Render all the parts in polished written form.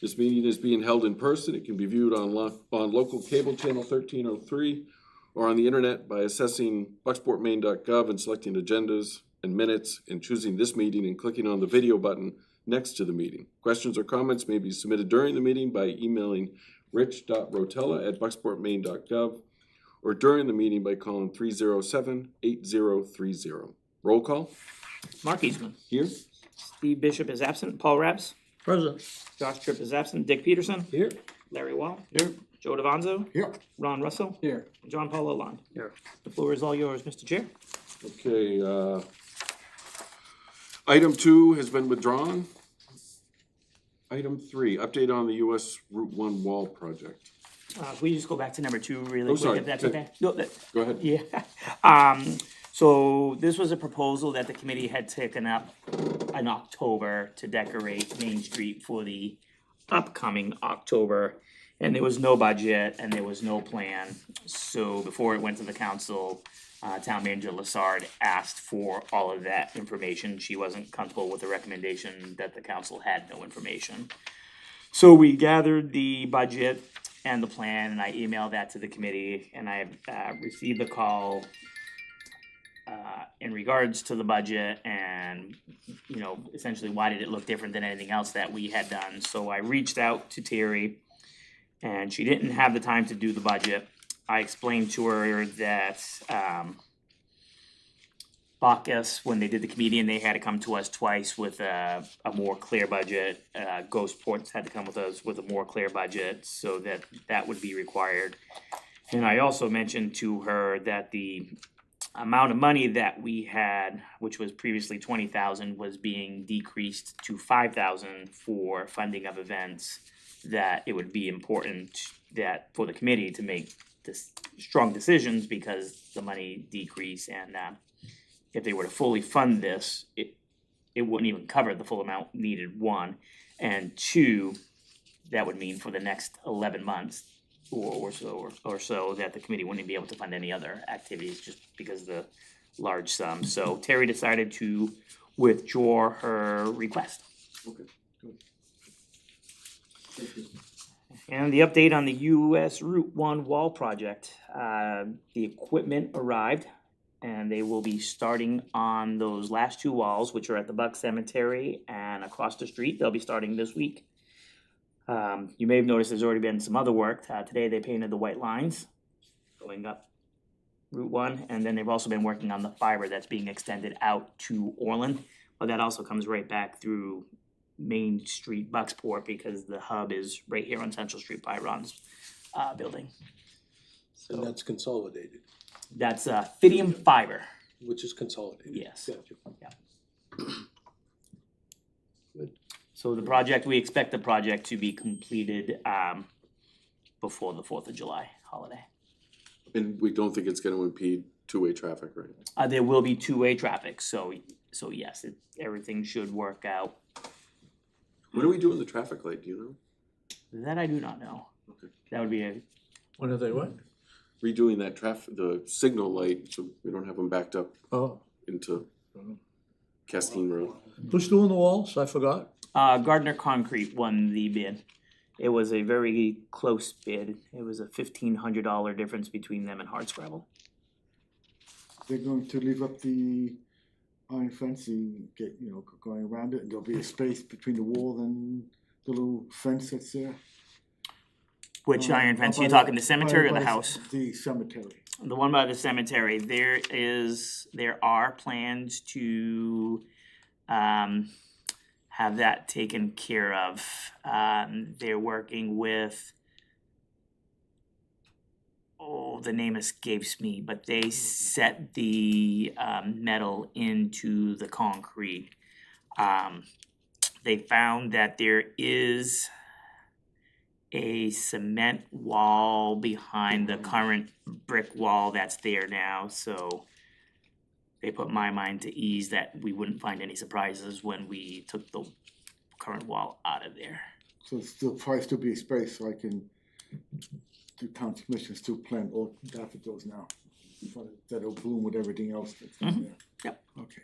This meeting is being held in person. It can be viewed on local cable channel 1303 or on the internet by accessing bucksportmaine.gov and selecting agendas and minutes and choosing this meeting and clicking on the video button next to the meeting. Questions or comments may be submitted during the meeting by emailing rich.rotella@bucksportmaine.gov or during the meeting by calling 307-8030. Roll call. Mark Eastman. Here. Steve Bishop is absent. Paul Raps. Present. Josh Tripp is absent. Dick Peterson. Here. Larry Wall. Here. Joe Devanzo. Here. Ron Russell. Here. John Paul Lalonde. Here. The floor is all yours, Mr. Chair. Okay, item 2 has been withdrawn. Item 3, update on the US Route 1 wall project. If we just go back to number 2 really Oh, quick, sorry. if that's okay. No, Go ahead. yeah. So this was a proposal that the committee had taken up in October to decorate Main Street for the upcoming October. And there was no budget and there was no plan. So before it went to the council, Town Manager Lassard asked for all of that information. She wasn't comfortable with the recommendation that the council had no information. So we gathered the budget and the plan, and I emailed that to the committee, and I received a call in regards to the budget and, you know, essentially why did it look different than anything else that we had done. So I reached out to Terry, and she didn't have the time to do the budget. I explained to her that Bacchus, when they did the comedian, they had to come to us twice with a more clear budget. Ghost Ports had to come with us with a more clear budget, so that would be required. And I also mentioned to her that the amount of money that we had, which was previously 20,000, was being decreased to 5,000 for funding of events. That it would be important that for the committee to make strong decisions because the money decrease, and if they were to fully fund this, it wouldn't even cover the full amount needed, 1, and 2, that would mean for the next 11 months or so that the committee wouldn't be able to fund any other activities just because of the large sum. So Terry decided to withdraw her request. Okay, good. Thank you. And the update on the US Route 1 wall project. The equipment arrived and they will be starting on those last 2 walls, which are at the Buck Cemetery and across the street. They'll be starting this week. You may have noticed there's already been some other work. Today they painted the white lines going up Route 1, and then they've also been working on the fiber that's being extended out to Orland. But that also comes right back through Main Street, Bucksport, because the hub is right here on Central Street by Ron's building. And that's consolidated, That's Fidium fiber. which is consolidated. Yes. Gotcha. So the project, we expect the project to be completed before the 4th of July holiday. And we don't think it's gonna impede two-way traffic, right? There will be 2-way traffic, so yes, everything should work out. When are we doing the traffic light, do you know? That I do not know. Okay. That would be When are they what? Redoing that the signal light, so we don't have them backed up Oh, into Castine Road. who's doing the walls? I forgot. Gardner Concrete won the bid. It was a very close bid. It was a $1,500 difference between them and Hardscrabble. They're going to leave up the iron fence and going around it, and there'll be a space between the wall and the little fence that's there. Which iron fence? By You talking the cemetery or the house? The cemetery. The one by the cemetery. There are plans to have that taken care of. They're working with, the name escapes me, but they set the metal into the concrete. They found that there is a cement wall behind the current brick wall that's there now, so they put my mind to ease that we wouldn't find any surprises when we took the current wall out of there. So it's still probably still be a space so I can, the town commission still plant all daffodils now. That'll bloom with everything else that's in there. Yep. Okay.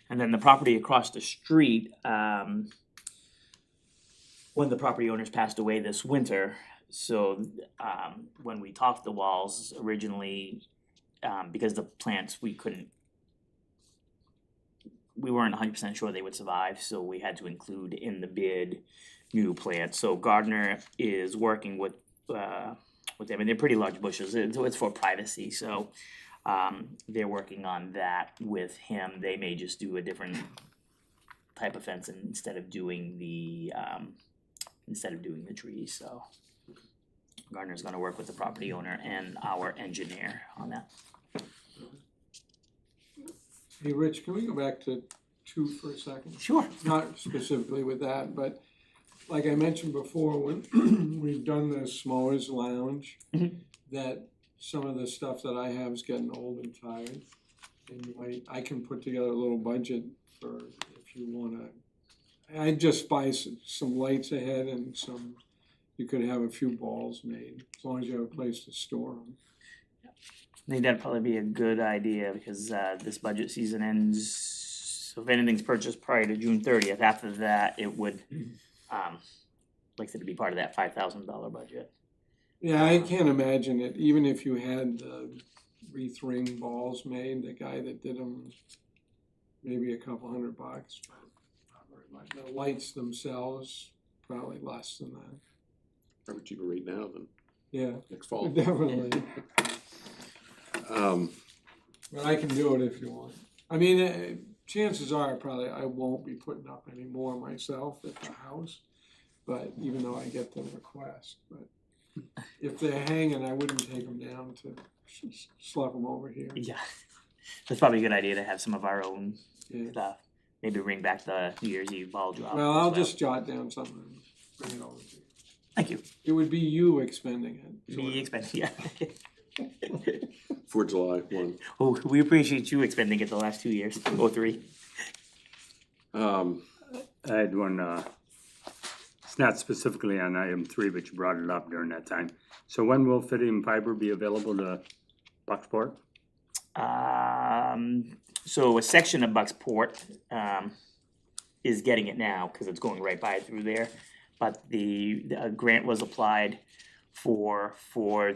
And then the property across the street, one of the property owners passed away this winter, so when we topped the walls originally, because the plants, we weren't 100% sure they would survive, so we had to include in the bid new plants. So Gardner is working with them, and they're pretty large bushes, it's for privacy, so they're working on that with him. They may just do a different type of fence instead of doing the trees, so Gardner's gonna work with the property owner and our engineer on that. Hey, Rich, can we go back to 2 for a second? Sure. Not specifically with that, but like I mentioned before, when we've done the S'mores Lounge, Mhm. that some of the stuff that I have is getting old and tired. And I can put together a little budget for if you wanna, I'd just buy some lights ahead and you could have a few balls made, as long as you have a place to store them. I think that'd probably be a good idea because this budget season ends, so if anything's purchased prior to June 30th, after that, it would, like I said, to be part of that $5,000 budget. Yeah, I can't imagine it, even if you had the wreath ring balls made, the guy that did them, maybe a couple $100, but not very much. The lights themselves, probably less than that. Probably cheaper right now than Yeah, next fall. definitely, but I can do it if you want. I mean, chances are probably I won't be putting up any more myself at the house, but even though I get the request, but if they're hanging, I wouldn't take them down to slap them over here. Yeah, that's probably a good idea to have some of our own Yeah. stuff. Maybe bring back the New Year's Eve ball drop. Well, as I'll just jot down something and bring it over to you. Thank you. It would be you expending it. sort Me of. expending, yeah. For July 1. Oh, we appreciate you expending it the last 2 years, or 3. Um, I had one, it's not specifically on item 3, but you brought it up during that time. So when will Fidium Fiber be available to Bucksport? So a section of Bucksport is getting it now because it's going right by through there. But the grant was applied for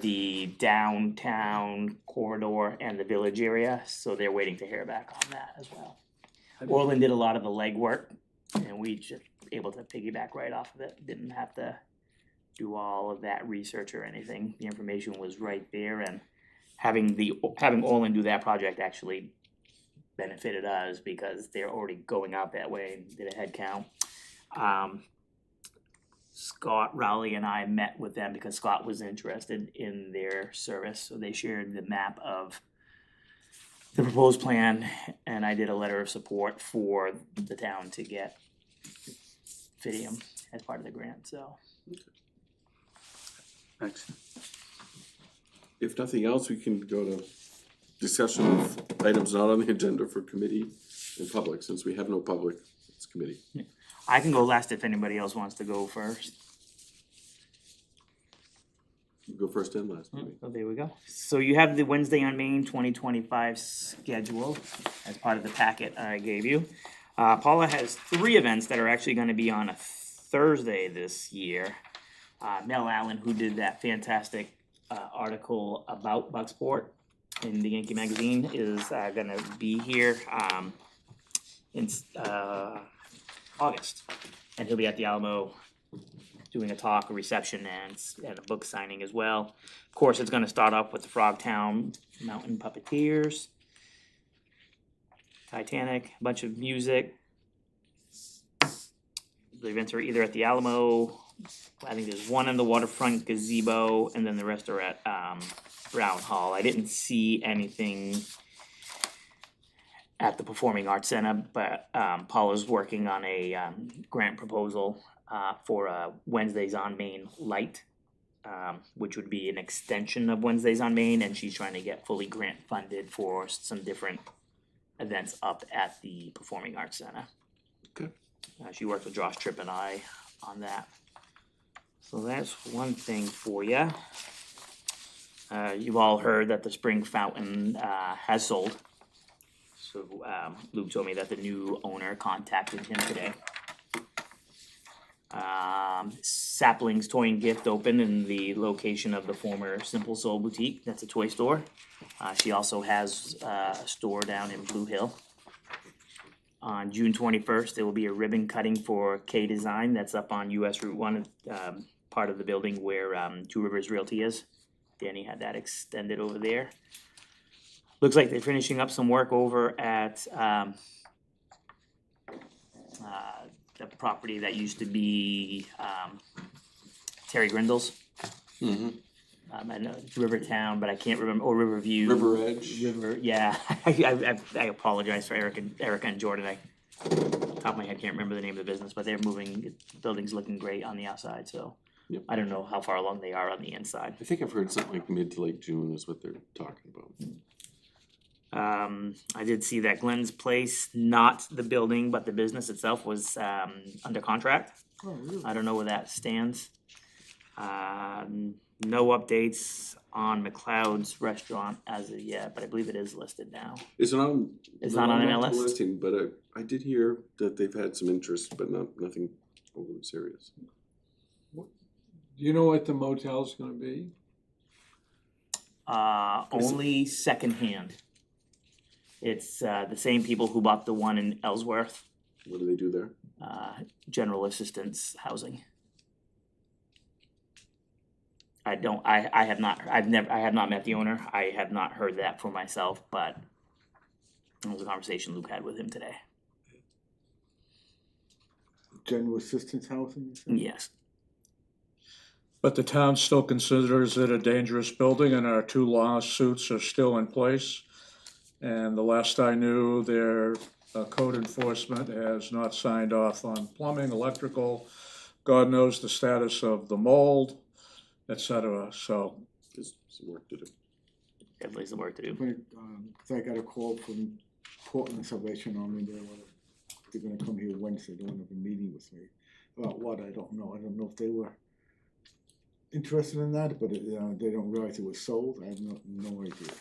the downtown corridor and the village area, so they're waiting to hear back on that as well. Orland did a lot of the legwork, and we just able to piggyback right off of it. Didn't have to do all of that research or anything. The information was right there, and having Orland do that project actually benefited us because they're already going out that way and did a head count. Scott Rowley and I met with them because Scott was interested in their service, so they shared the map of the proposed plan, and I did a letter of support for the town to get Fidium as part of the grant, so. Thanks. if nothing else, we can go to discussion of items not on the agenda for committee and public, since we have no public, it's committee. I can go last if anybody else wants to go first. You go first and last, maybe. Oh, there we go. So you have the Wednesday on Main 2025 schedule as part of the packet I gave you. Paula has 3 events that are actually gonna be on a Thursday this year. Mel Allen, who did that fantastic article about Bucksport in the Yankee magazine, is gonna be here in August. And he'll be at the Alamo doing a talk, a reception, and a book signing as well. Of course, it's gonna start off with the Frogtown Mountain Puppeteers, Titanic, a bunch of music. The events are either at the Alamo, I think there's one in the waterfront gazebo, and then the rest are at Brown Hall. I didn't see anything at the Performing Arts Center, but Paula's working on a grant proposal for a Wednesdays on Main light, which would be an extension of Wednesdays on Main, and she's trying to get fully grant funded for some different events up at the Performing Arts Center. Okay. She worked with Josh Tripp and I on that. So that's one thing for you. You've all heard that the spring fountain has sold. So Luke told me that the new owner contacted him today. Saplings Toy and Gift opened in the location of the former Simple Soul Boutique. That's a toy store. She also has a store down in Blue Hill. On June 21st, there will be a ribbon cutting for K Design. That's up on US Route 1, part of the building where Two Rivers Realty is. Danny had that extended over there. Looks like they're finishing up some work over at the property that used to be Terry Grindle's. Mm-hmm. I know it's Rivertown, but I can't remember, or Riverview. River Edge. River, yeah. I apologize for Erica and Jordan. Top of my head, can't remember the name of the business, but they're moving, the building's looking great on the outside, so. Yep. I don't know how far along they are on the inside. I think I've heard something like mid to late June is what they're talking about. I did see that Glenn's Place, not the building, but the business itself was under contract. Oh, really? I don't know where that stands. No updates on McLeod's restaurant as of yet, but I believe it is listed now. It's not on. It's not on the MLS? listing, but I did hear that they've had some interest, but nothing overly serious. Do you know what the motel's gonna be? Only secondhand. It's the same people who bought the one in Ellsworth, What do they do there? general assistance housing. I have not met the owner. I have not heard that for myself, but it was a conversation Luke had with him today. General assistance housing, you said? Yes. But the town still considers it a dangerous building and our 2 lawsuits are still in place. And the last I knew, their code enforcement has not signed off on plumbing, electrical, God knows the status of the mold, et cetera, so. There's some work to do. Definitely some work to do. But, 'cause I got a call from Portland Salvation Army, they're gonna come here Wednesday, they wanna have a meeting with me. About what, I don't know if they were interested in that, but they don't realize it was sold, I have no idea.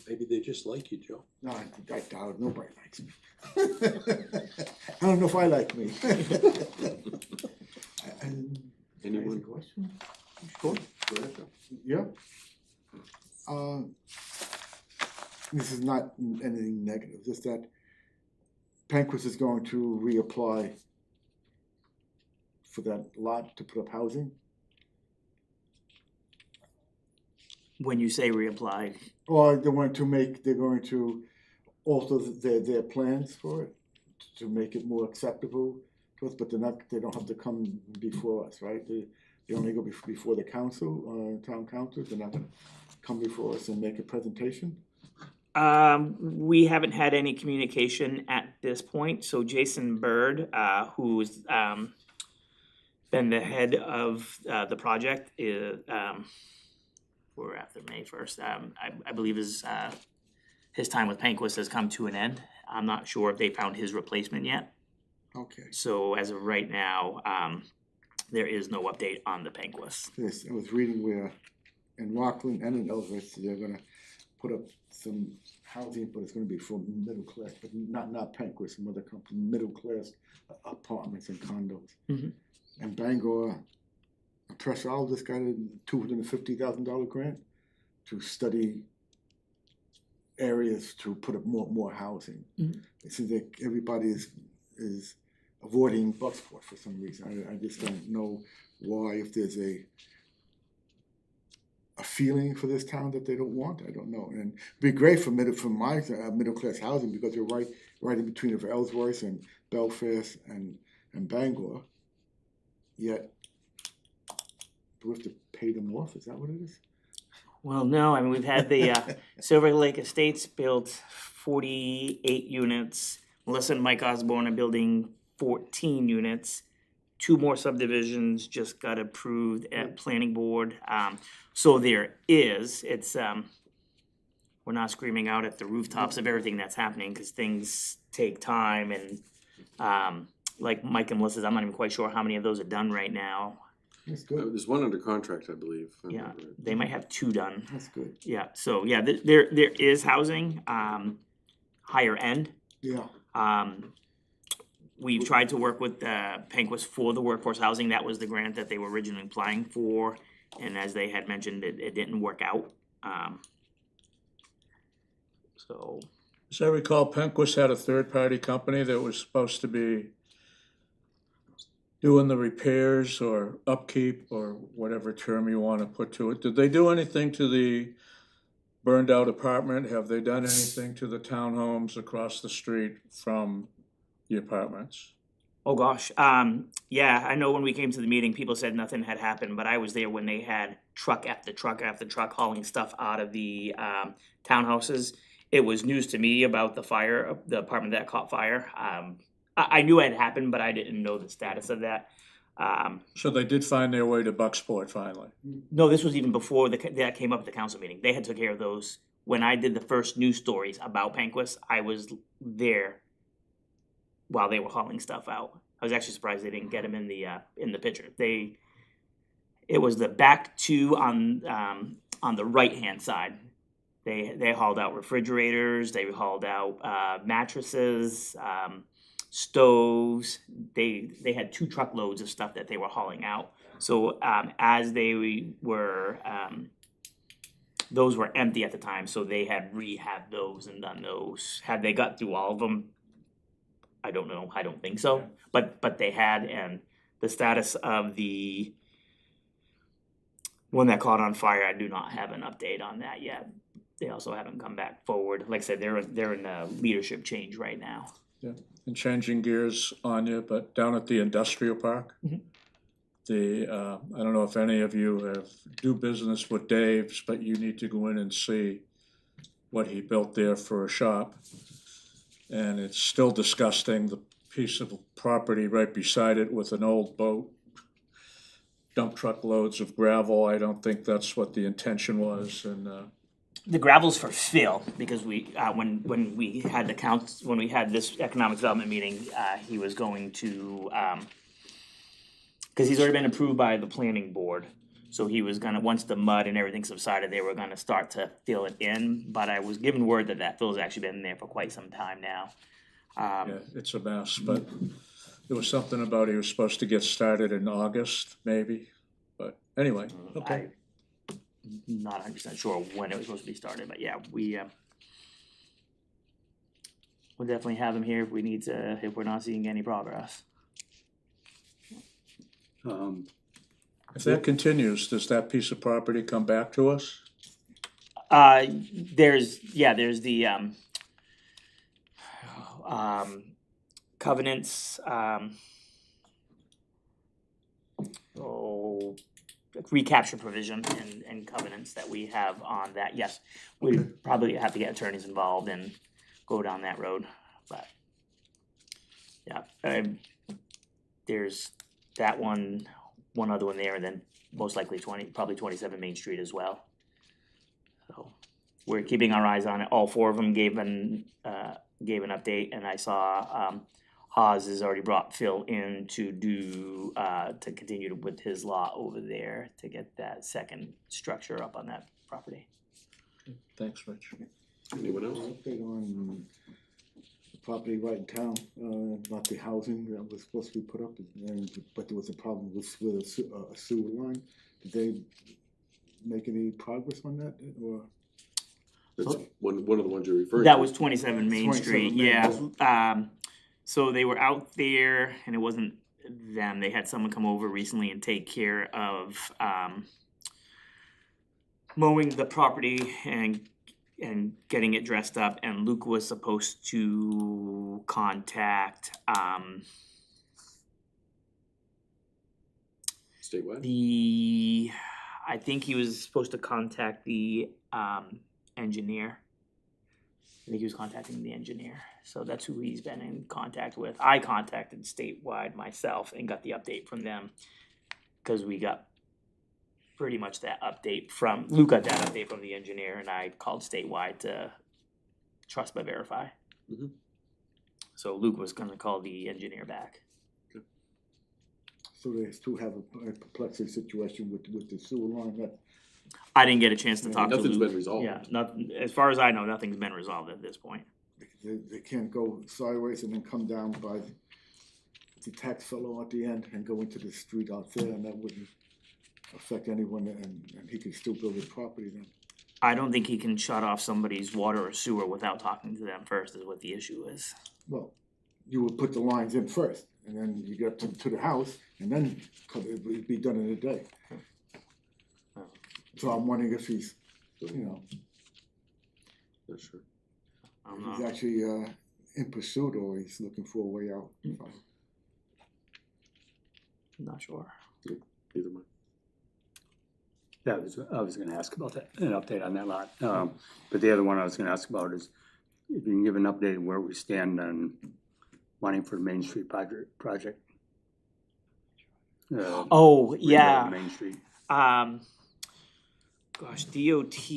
Maybe they just like you, Joe. No, I doubt it, nobody likes me. I don't know if I like me. And, can I ask a Anyone? question? Sure. Go ahead, Joe. Yeah. This is not anything negative, just that Panquist is going to reapply for that lot to put up housing. When you say reapply, Or they're going to alter their plans for it to make it more acceptable to us, but they don't have to come before us, right? They only go before the council, town council, they're not gonna come before us and make a presentation? we haven't had any communication at this point, so Jason Bird, who's been the head of the project, is we're after May 1st. I believe his time with Panquist has come to an end. I'm not sure if they found his replacement yet. Okay. So as of right now, there is no update on the Panquist. Yes, I was reading where in Rockland and in Ellsworth, they're gonna put up some housing, but it's gonna be for middle class, but not Panquist, some other company, middle class apartments and condos. Mhm. And Bangor, Press All just got a $250,000 grant to study areas to put up more housing. Mhm. It seems like everybody is avoiding Bucksport for some reason. I just don't know why, if there's a feeling for this town that they don't want, I don't know. And it'd be great for middle class housing, because you're right in between of Ellsworth and Belfast and Bangor. Yet, do we have to pay them off? Is that what it is? Well, no, I mean, we've had the Silver Lake Estates built 48 units. Melissa and Mike Osborne are building 14 units. 2 more subdivisions just got approved at planning board. So it's, we're not screaming out at the rooftops of everything that's happening, because things take time, and like Mike and Melissa says, I'm not even quite sure how many of those are done right now. That's good. There's one under contract, I believe. if I Yeah, remember right. they might have 2 done. That's good. Yeah, so yeah, there is housing, higher end. Yeah. we've tried to work with Penquist for the workforce housing. That was the grant that they were originally applying for. And as they had mentioned, it didn't work out. So, As I recall, Penquist had a third-party company that was supposed to be doing the repairs or upkeep or whatever term you want to put to it. Did they do anything to the burned-out apartment? Have they done anything to the townhomes across the street from the apartments? oh gosh, yeah, I know when we came to the meeting, people said nothing had happened, but I was there when they had truck after truck after truck hauling stuff out of the townhouses. It was news to me about the fire, the apartment that caught fire. I knew it had happened, but I didn't know the status of that. So they did find their way to Bucksport finally. No, this was even before that came up at the council meeting. They had took care of those. When I did the first news stories about Penquist, I was there while they were hauling stuff out. I was actually surprised they didn't get him in the picture. It was the back two on the right hand side. They hauled out refrigerators. They hauled out mattresses, stoves. They had 2 truckloads of stuff that they were hauling out. So as they were, those were empty at the time, so they had rehabbed those and done those. Had they got through all of them? I don't know. I don't think so. But they had, and the status of the one that caught on fire, I do not have an update on that yet. They also haven't come back forward. Like I said, they're in a leadership change right now. Yeah, and changing gears on you, but down at the industrial park, Mhm. I don't know if any of you have do business with Dave's, but you need to go in and see what he built there for a shop. And it's still disgusting, the piece of property right beside it with an old boat, dump truck loads of gravel. I don't think that's what the intention was, and The gravel's for Phil, because we, when we had when we had this economic development meeting, he was going to, cause he's already been approved by the planning board. So he was gonna, once the mud and everything subsided, they were gonna start to fill it in, but I was given word that Phil's actually been there for quite some time now. yeah, it's a mess, but there was something about he was supposed to get started in August, maybe, but anyway, okay. I'm not 100% sure when it was supposed to be started, but yeah, we'll definitely have him here if we need to, if we're not seeing any progress. If that continues, does that piece of property come back to us? There's the covenants, recapture provision and covenants that we have on that. Yes, we probably have to get attorneys involved and go down that road, but yeah, there's that one other one there, and then most likely probably 27 Main Street as well. So we're keeping our eyes on it. All 4 of them gave an update, and I saw Haas has already brought Phil in to do to continue with his lot over there to get that second structure up on that property. Thanks, Rich. Anyone else? Update on the property right in town, about the housing that was supposed to be put up, but there was a problem with a sewer line. Did they make any progress on that, or? That's one of the ones you're referring to. That was 27 Main 27 Street, Main. yeah. So they were out there, and it wasn't them. They had someone come over recently and take care of mowing the property and getting it dressed up. And Luke was supposed to contact Statewide? I think he was supposed to contact the engineer. I think he was contacting the engineer, so that's who he's been in contact with. I contacted Statewide myself and got the update from them, cause we got pretty much that update from, Luke got that update from the engineer, and I called Statewide to trust but verify. Mhm. So Luke was gonna call the engineer back. So they still have a perplexing situation with the sewer line that. I didn't get a chance to talk to Luke. Nothing's been resolved. Yeah, nothing, as far as I know, nothing's been resolved at this point. They can't go sideways and then come down by the tax fellow at the end and go into the street out there, and that wouldn't affect anyone, and he could still build his property then. I don't think he can shut off somebody's water or sewer without talking to them first, is what the issue is. Well, you would put the lines in first, and then you get to the house, and then it'd be done in a day. So I'm wondering if he's, you know, Yeah, sure. I'm he's not, actually in pursuit, or he's looking for a way out. not sure. Either way. Yeah, I was gonna ask about that, an update on that lot. But the other one I was gonna ask about is if you can give an update where we stand on money for the Main Street project. Oh, rebuild yeah. Main Street. Gosh, DOT,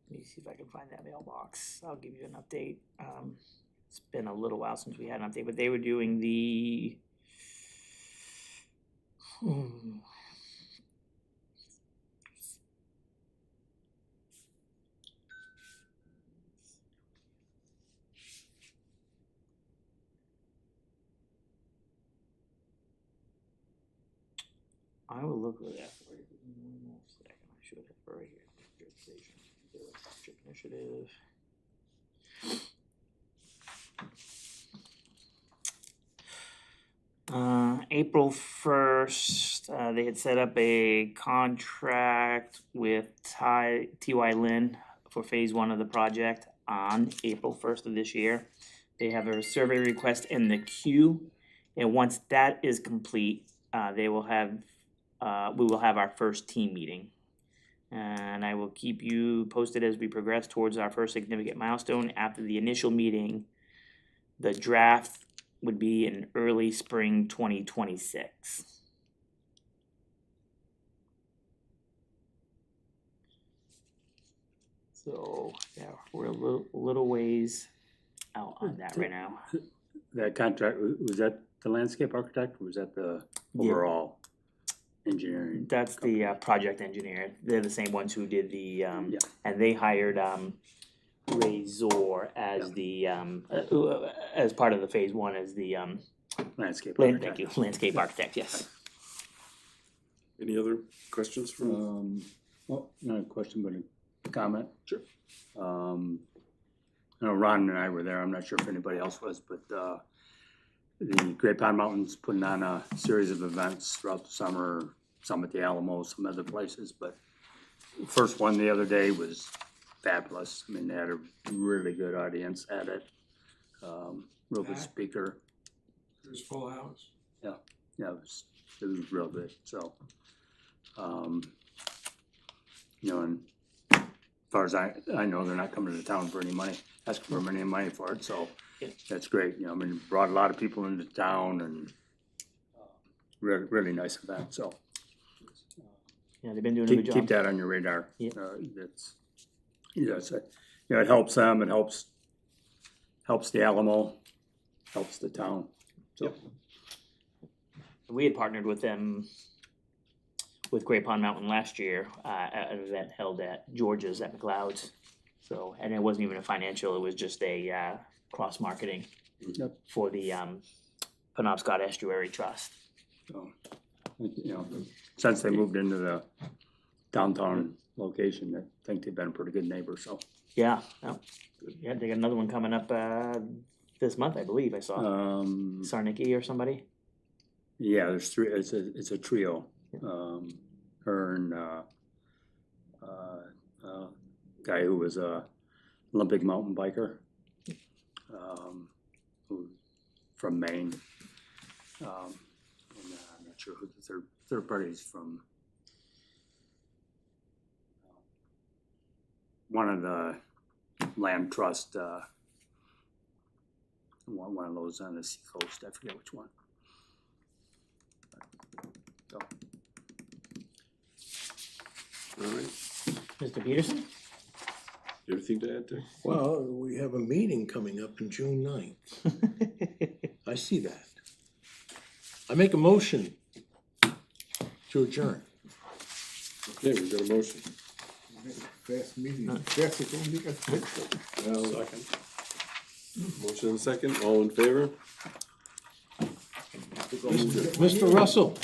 let me see if I can find that mailbox. I'll give you an update. It's been a little while since we had an update, but they were doing the. I will look at that for you. One more second. I should have it right here. District initiative. April 1st, they had set up a contract with T.Y. Lin for phase 1 of the project on April 1st of this year. They have a survey request in the queue, and once that is complete, we will have our first team meeting. And I will keep you posted as we progress towards our first significant milestone. After the initial meeting, the draft would be in early spring 2026. So, yeah, we're a little ways out on that right now. That contract, was that the landscape architect, or was that the Yeah. overall engineering? That's the project engineer. They're the same ones who did the, Yeah. and they hired Ray Zor as the, as part of the phase 1 as the, Landscape thank architect. you, landscape architect, yes. Any other questions from? Well, not a question, but a comment. Sure. I know Ron and I were there, I'm not sure if anybody else was, but, the Great Pond Mountain's putting on a series of events throughout the summer, some at the Alamo, some other places, but the first one the other day was fabulous. I mean, they had a really good audience at it. Real good speaker. It was full house. Yeah, it was real good, so. You know, and as far as I know, they're not coming to the town for any money, asking for any money for it, so Yeah. that's great, you know, I mean, brought a lot of people into town and really nice event, so. Yeah, they've been doing a good Keep job. that on your radar. Yeah. That's, it helps them, it helps the Alamo, helps the town, so. We had partnered with them, with Great Pond Mountain last year, at an event held at George's at McLeod's. So, and it wasn't even a financial, it was just a, cross-marketing Yep. for the, Penobscot Estuary Trust. So, you know, since they moved into the downtown location, I think they've been a pretty good neighbor, so. Yeah, yeah, they got another one coming up, this month, I believe, I saw. Sarnicki or somebody. Yeah, there's three, it's a trio. Her and, guy who was a Olympic mountain biker, who, from Maine. And, I'm not sure who the third party is from. One of the land trust, one of those on the seacoast, I forget which one. So, All right, Mr. Peterson? everything to add, Dick? Well, we have a meeting coming up on June 9th. I see that. I make a motion to adjourn. Okay, we've got a motion. Fast meeting, fast as only you can fix it. Motion and second, all in favor? Mr. Russell,